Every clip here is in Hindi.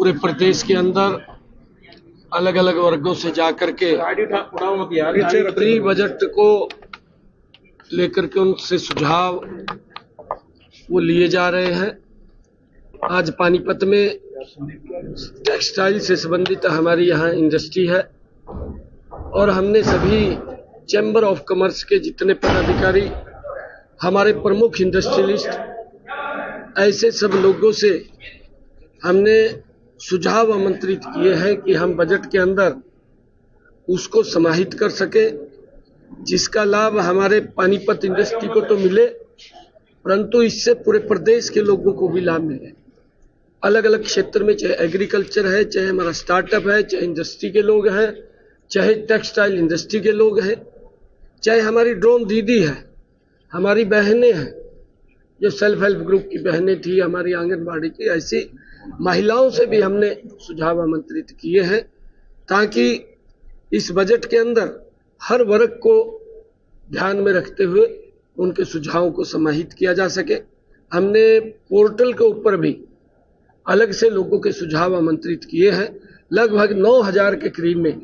पूरे प्रदेश के अंदर अलग अलग वर्गों से जाकर के प्री बजट को लेकर के उनसे सुझाव वो लिए जा रहे हैं। आज पानीपत में टेक्सटाइल से संबंधित हमारी यहाँ इंडस्ट्री है और हमने सभी चैम्बर ऑफ कॉमर्स के जितने पदाधिकारी, हमारे प्रमुख इंडस्ट्रियलिस्ट, ऐसे सब लोगों से हमने सुझाव आमंत्रित किए हैं कि हम बजट के अंदर उसको समाहित कर सके, जिसका लाभ हमारे पानीपत इंडस्ट्री को तो मिले परंतु इससे पूरे प्रदेश के लोगों को भी लाभ मिले। अलग अलग क्षेत्र में, चाहे एग्रीकल्चर है, चाहे हमारा स्टार्टअप है, चाहे इंडस्ट्री के लोग हैं, चाहे टेक्सटाइल इंडस्ट्री के लोग हैं, चाहे हमारी ड्रोन दीदी है, हमारी बहनें हैं जो सेल्फ हेल्प ग्रुप की बहनें थी, हमारी आंगनबाड़ी की, ऐसी महिलाओं से भी हमने सुझाव आमंत्रित किए हैं ताकि इस बजट के अंदर हर वर्ग को ध्यान में रखते हुए उनके सुझावों को समाहित किया जा सके। हमने पोर्टल के ऊपर भी अलग से लोगों के सुझाव आमंत्रित किए हैं। लगभग 9000 के करीब में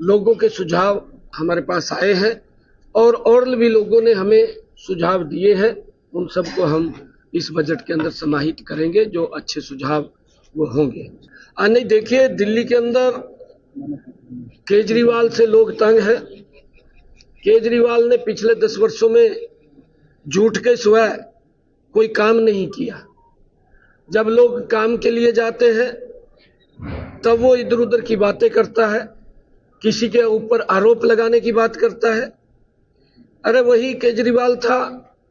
लोगों के सुझाव हमारे पास आए हैं और भी लोगों ने हमें सुझाव दिए हैं। उन सबको हम इस बजट के अंदर समाहित करेंगे, जो अच्छे सुझाव वो होंगे। नहीं, देखिए, दिल्ली के अंदर केजरीवाल से लोग तंग है। केजरीवाल ने पिछले 10 वर्षों में झूठ के सिवाय कोई काम नहीं किया। जब लोग काम के लिए जाते हैं तब वो इधर उधर की बातें करता है, किसी के ऊपर आरोप लगाने की बात करता है। अरे वही केजरीवाल था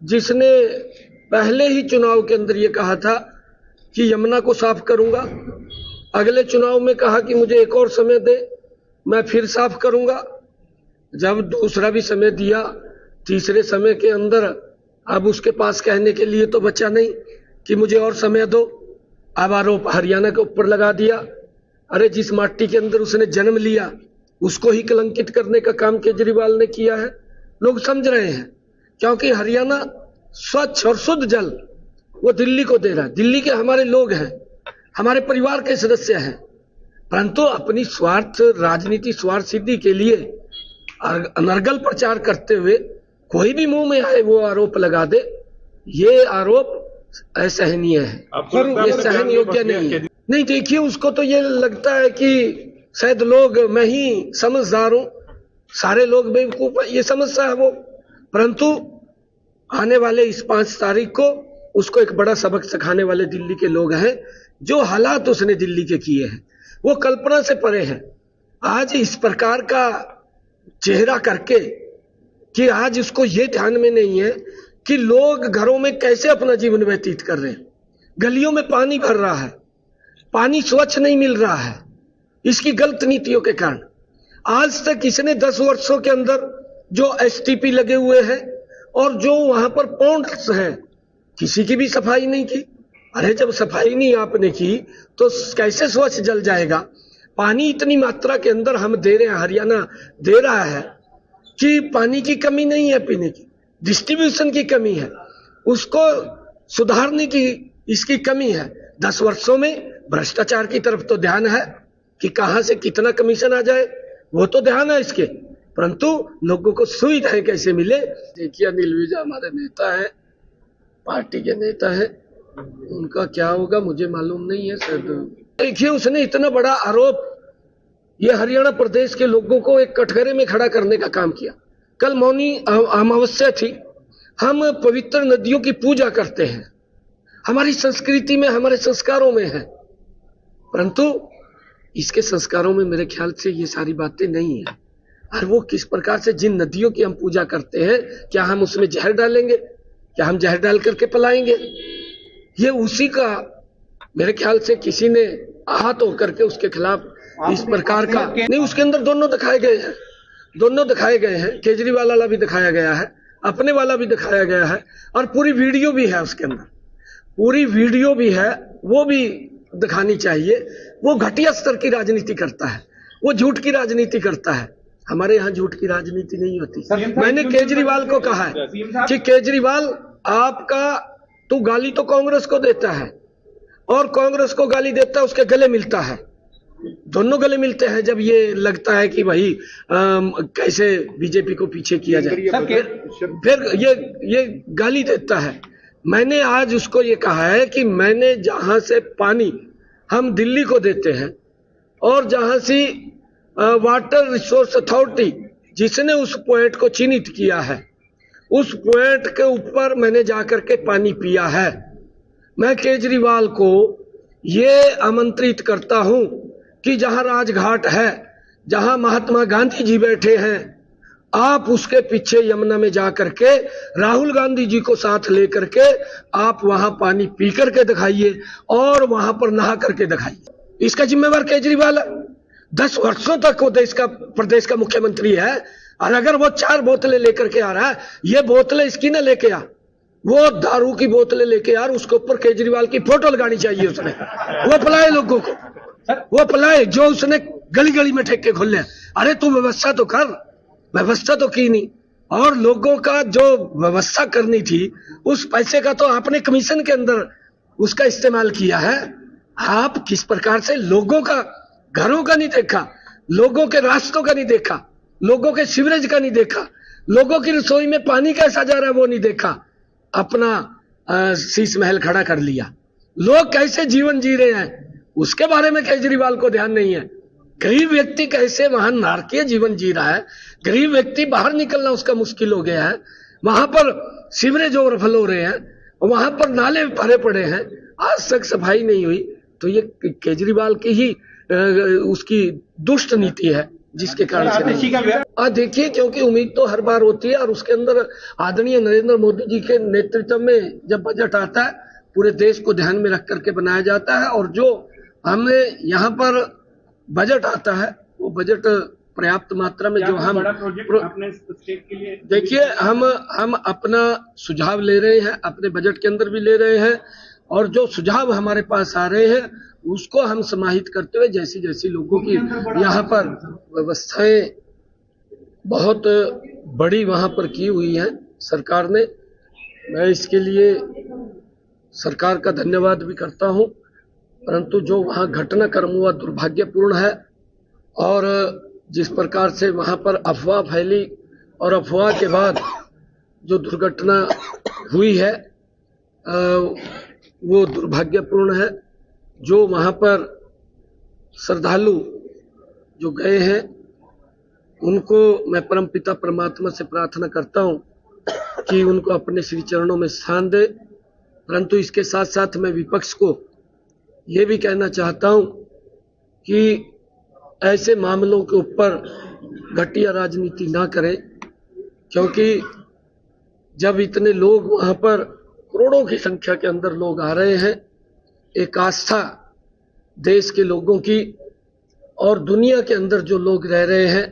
जिसने पहले ही चुनाव के अंदर ये कहा था कि यमुना को साफ करूंगा। अगले चुनाव में कहा कि मुझे एक और समय दे, मैं फिर साफ करूंगा। जब दूसरा भी समय दिया, तीसरे समय के अंदर अब उसके पास कहने के लिए तो बचा नहीं कि मुझे और समय दो। अब आरोप हरियाणा के ऊपर लगा दिया। अरे जिस माटी के अंदर उसने जन्म लिया उसको ही कलंकित करने का काम केजरीवाल ने किया है। लोग समझ रहे हैं क्योंकि हरियाणा स्वच्छ और शुद्ध जल वो दिल्ली को दे रहा है। दिल्ली के हमारे लोग हैं, हमारे परिवार के सदस्य हैं, परंतु अपनी स्वार्थ राजनीति, स्वार्थ सिद्धि के लिए अनर्गल प्रचार करते हुए कोई भी मुंह में आए वो आरोप लगा दे, ये आरोप असहनीय है, ये सहन योग्य नहीं है। नहीं, देखिए, उसको तो ये लगता है कि शायद लोग, मैं ही समझदार हूं, सारे लोग बेवकूफ है, ये समझता है वो। परंतु आने वाले इस 5 तारीख को उसको एक बड़ा सबक सिखाने वाले दिल्ली के लोग हैं। जो हालात उसने दिल्ली के किए हैं वो कल्पना से परे हैं। आज इस प्रकार का चेहरा करके कि आज उसको ये ध्यान में नहीं है कि लोग घरों में कैसे अपना जीवन व्यतीत कर रहे हैं। गलियों में पानी भर रहा है, पानी स्वच्छ नहीं मिल रहा है, इसकी गलत नीतियों के कारण। आज तक इसने 10 वर्षों के अंदर जो एसटीपी लगे हुए हैं और जो वहां पर पॉन्ड्स हैं, किसी की भी सफाई नहीं की। अरे जब सफाई नहीं आपने की तो कैसे स्वच्छ जल जाएगा? पानी इतनी मात्रा के अंदर हम दे रहे हैं, हरियाणा दे रहा है कि पानी की कमी नहीं है, पीने की डिस्ट्रीब्यूशन की कमी है, उसको सुधारने की इसकी कमी है। 10 वर्षों में भ्रष्टाचार की तरफ तो ध्यान है कि कहां से कितना कमीशन आ जाए, वो तो ध्यान है इसके, परंतु लोगों को सुविधाएं कैसे मिले। देखिए, अनिल विज हमारे नेता है, पार्टी के नेता है, उनका क्या होगा मुझे मालूम नहीं है सर। देखिए, उसने इतना बड़ा आरोप ये हरियाणा प्रदेश के लोगों को एक कटघरे में खड़ा करने का काम किया। कल मौनी अमावस्या थी, हम पवित्र नदियों की पूजा करते हैं, हमारी संस्कृति में, हमारे संस्कारों में है, परंतु इसके संस्कारों में मेरे ख्याल से ये सारी बातें नहीं है। और वो किस प्रकार से जिन नदियों की हम पूजा करते हैं, क्या हम उसमें जहर डालेंगे? क्या हम जहर डाल करके पलाएंगे? ये उसी का मेरे ख्याल से किसी ने आहत होकर के उसके खिलाफ इस प्रकार का नहीं, उसके अंदर दोनों दिखाए गए हैं, दोनों दिखाए गए हैं। केजरीवाल वाला भी दिखाया गया है, अपने वाला भी दिखाया गया है, और पूरी वीडियो भी है उसके अंदर, पूरी वीडियो भी है, वो भी दिखानी चाहिए। वो घटिया स्तर की राजनीति करता है, वो झूठ की राजनीति करता है। हमारे यहाँ झूठ की राजनीति नहीं होती। मैंने केजरीवाल को कहा है कि केजरीवाल, आपका तू गाली तो कांग्रेस को देता है, और कांग्रेस को गाली देता है, उसके गले मिलता है। दोनों गले मिलते हैं जब ये लगता है कि भाई कैसे बीजेपी को पीछे किया जाए। फिर ये गाली देता है। मैंने आज उसको ये कहा है कि मैंने जहां से पानी हम दिल्ली को देते हैं और जहां से वाटर रिसोर्स अथॉरिटी जिसने उस पॉइंट को चिन्हित किया है, उस पॉइंट के ऊपर मैंने जाकर के पानी पिया है। मैं केजरीवाल को ये आमंत्रित करता हूं कि जहां राजघाट है, जहां महात्मा गांधी जी बैठे हैं, आप उसके पीछे यमुना में जाकर के राहुल गांधी जी को साथ लेकर के आप वहां पानी पी करके दिखाइए और वहां पर नहा करके दिखाइए। इसका जिम्मेवार केजरीवाल है। 10 वर्षों तक वो प्रदेश का मुख्यमंत्री है, और अगर वो 4 बोतलें लेकर के आ रहा है, ये बोतलें इसकी ना लेके आ, वो दारू की बोतलें लेके आ, उसके ऊपर केजरीवाल की फोटो लगानी चाहिए उसने। वो पलाए लोगों को, वो पलाए जो उसने गली गली में ठेके खोले। अरे तू व्यवस्था तो कर, व्यवस्था तो की नहीं, और लोगों का जो व्यवस्था करनी थी उस पैसे का तो आपने कमीशन के अंदर उसका इस्तेमाल किया है। आप किस प्रकार से लोगों का घरों का नहीं देखा, लोगों के रास्तों का नहीं देखा, लोगों के सीवरेज का नहीं देखा, लोगों की रसोई में पानी कैसा जा रहा है वो नहीं देखा, अपना शीश महल खड़ा कर लिया। लोग कैसे जीवन जी रहे हैं उसके बारे में केजरीवाल को ध्यान नहीं है। गरीब व्यक्ति कैसे वहां नारकीय जीवन जी रहा है, गरीब व्यक्ति बाहर निकलना उसका मुश्किल हो गया है, वहां पर सीवरेज ओवरफ्लो हो रहे हैं, वहां पर नाले भरे पड़े हैं, आज तक सफाई नहीं हुई। तो ये केजरीवाल की ही उसकी दुष्ट नीति है जिसके कारण से देखिए, क्योंकि उम्मीद तो हर बार होती है, और उसके अंदर आदरणीय नरेंद्र मोदी जी के नेतृत्व में जब बजट आता है पूरे देश को ध्यान में रख करके बनाया जाता है, और जो हमने यहाँ पर बजट आता है वो बजट पर्याप्त मात्रा में जो हम अपने स्टेट के लिए देखिए हम अपना सुझाव ले रहे हैं, अपने बजट के अंदर भी ले रहे हैं, और जो सुझाव हमारे पास आ रहे हैं उसको हम समाहित करते हुए जैसी जैसी लोगों की यहाँ पर व्यवस्थाएं बहुत बड़ी वहां पर की हुई हैं सरकार ने, मैं इसके लिए सरकार का धन्यवाद भी करता हूं। परंतु जो वहां घटनाक्रम हुआ दुर्भाग्यपूर्ण है, और जिस प्रकार से वहां पर अफवाह फैली और अफवाह के बाद जो दुर्घटना हुई है वो दुर्भाग्यपूर्ण है। जो वहां पर श्रद्धालु जो गए हैं उनको मैं परमपिता परमात्मा से प्रार्थना करता हूं कि उनको अपने श्री चरणों में स्थान दे। परंतु इसके साथ साथ मैं विपक्ष को ये भी कहना चाहता हूं कि ऐसे मामलों के ऊपर घटिया राजनीति ना करें, क्योंकि जब इतने लोग वहां पर करोड़ों की संख्या के अंदर लोग आ रहे हैं, एक आस्था देश के लोगों की और दुनिया के अंदर जो लोग रह रहे हैं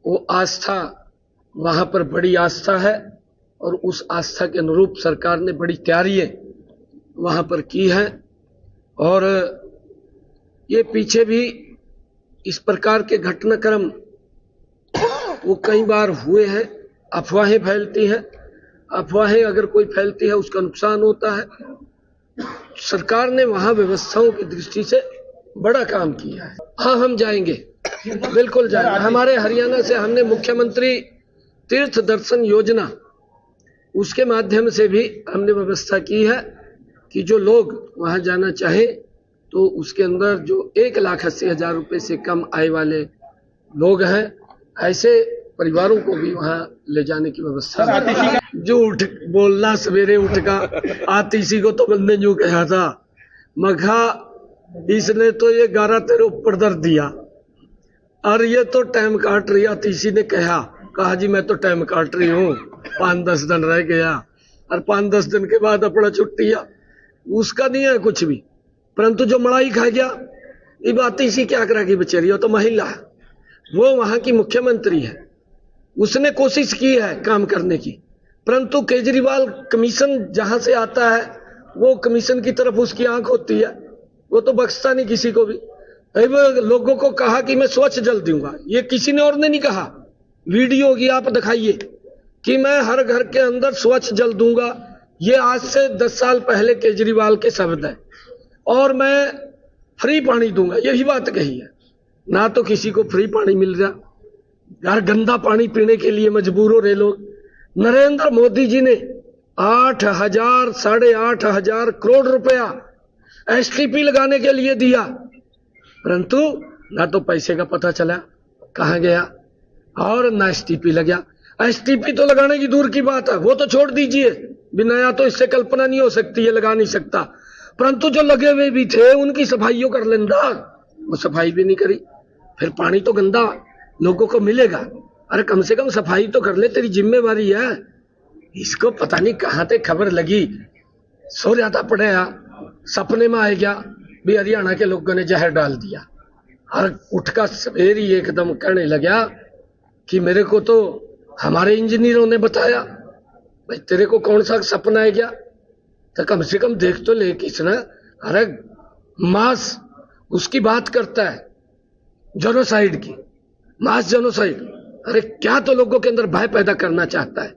वो आस्था वहां पर बड़ी आस्था है, और उस आस्था के अनुरूप सरकार ने बड़ी तैयारियां वहां पर की हैं। और ये पीछे भी इस प्रकार के घटनाक्रम वो कई बार हुए हैं। अफवाहें फैलती हैं, अफवाहें अगर कोई फैलती है उसका नुकसान होता है। सरकार ने वहां व्यवस्थाओं की दृष्टि से बड़ा काम किया है। हाँ, हम जाएंगे, बिल्कुल जाएंगे। हमारे हरियाणा से हमने मुख्यमंत्री तीर्थ दर्शन योजना उसके माध्यम से भी हमने व्यवस्था की है कि जो लोग वहां जाना चाहे तो उसके अंदर जो 1,80,000 रुपए से कम आय वाले लोग हैं ऐसे परिवारों को भी वहां ले जाने की व्यवस्था। जो उठ बोलना सवेरे उठ का आतिशी को तो बंदे जो कहा था, मखा इसने तो ये गारा तेरे ऊपर दर दिया और ये तो टाइम काट रही। आतिशी ने कहा जी मैं तो टाइम काट रही हूँ, 5-10 दिन रह गया, और 5-10 दिन के बाद अपना छुट्टिया उसका नहीं है कुछ भी। परंतु जो मलाई खा गया ये आतिशी क्या करेगी बेचारी, वो तो महिला है, वो वहां की मुख्यमंत्री है, उसने कोशिश की है काम करने की। परंतु केजरीवाल कमीशन जहां से आता है वो कमीशन की तरफ उसकी आंख होती है, वो तो बख्शता नहीं किसी को भी। लोगों को कहा कि मैं स्वच्छ जल दूंगा, ये किसी ने और ने नहीं कहा। वीडियो होगी आप दिखाइए कि मैं हर घर के अंदर स्वच्छ जल दूंगा, ये आज से 10 साल पहले केजरीवाल के शब्द है। और मैं फ्री पानी दूंगा, यही बात कही है। ना तो किसी को फ्री पानी मिल रहा, यार गंदा पानी पीने के लिए मजबूर हो रहे लोग। नरेंद्र मोदी जी ने 8,000 साढ़े 8,000 करोड़ रुपया एसटीपी लगाने के लिए दिया, परंतु ना तो पैसे का पता चला कहां गया और ना एसटीपी लगा। एसटीपी तो लगाने की दूर की बात है, वो तो छोड़ दीजिए, बिना तो इससे कल्पना नहीं हो सकती, ये लगा नहीं सकता। परंतु जो लगे हुए भी थे उनकी सफाइयों कर लेंदा, वो सफाई भी नहीं करी। फिर पानी तो गंदा लोगों को मिलेगा, अरे कम से कम सफाई तो कर ले, तेरी जिम्मेवारी है। इसको पता नहीं कहां से खबर लगी, सो जाता पड़ेगा, सपने में आ गया भी हरियाणा के लोगों ने जहर डाल दिया, और उठकर सवेरे ही एकदम कहने लगा कि मेरे को तो हमारे इंजीनियरों ने बताया। भाई तेरे को कौन सा सपना है क्या, तो कम से कम देख तो ले किसने। अरे मास उसकी बात करता है, जेनोसाइड की, मास जेनोसाइड। अरे क्या तो लोगों के अंदर भय पैदा करना चाहता है,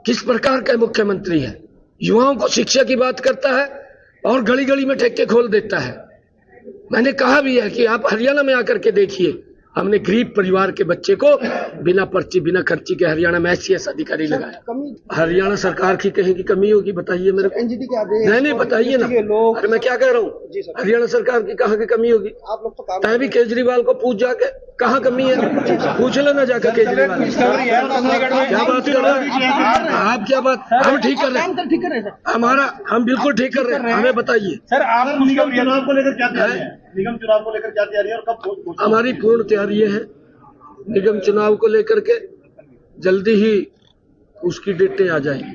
किस प्रकार का मुख्यमंत्री है। युवाओं को शिक्षा की बात करता है और गली गली में ठेके खोल देता है। मैंने कहा भी है कि आप हरियाणा में आकर के देखिए, हमने गरीब परिवार के बच्चे को बिना पर्ची बिना खर्ची के हरियाणा में SCS अधिकारी लगाया। हरियाणा सरकार की कहीं की कमी होगी बताइए मेरे को, एनजीटी के आदेश नहीं बताइए ना। अरे मैं क्या कह रहा हूँ, हरियाणा सरकार की कहाँ की कमी होगी। आप लोग तो काम तय भी केजरीवाल को पूछ जाके कहाँ कमी है, पूछ लेना जाकर केजरीवाल। क्या बात कर रहे हैं आप, क्या बात, हम ठीक कर रहे हैं हमारा, हम बिल्कुल ठीक कर रहे हैं, हमें बताइए सर। आप निगम चुनाव को लेकर क्या तैयारी है, निगम चुनाव को लेकर क्या तैयारी है और कब? हमारी पूर्ण तैयारी है निगम चुनाव को लेकर के, जल्दी ही उसकी डेटें आ जाएंगी।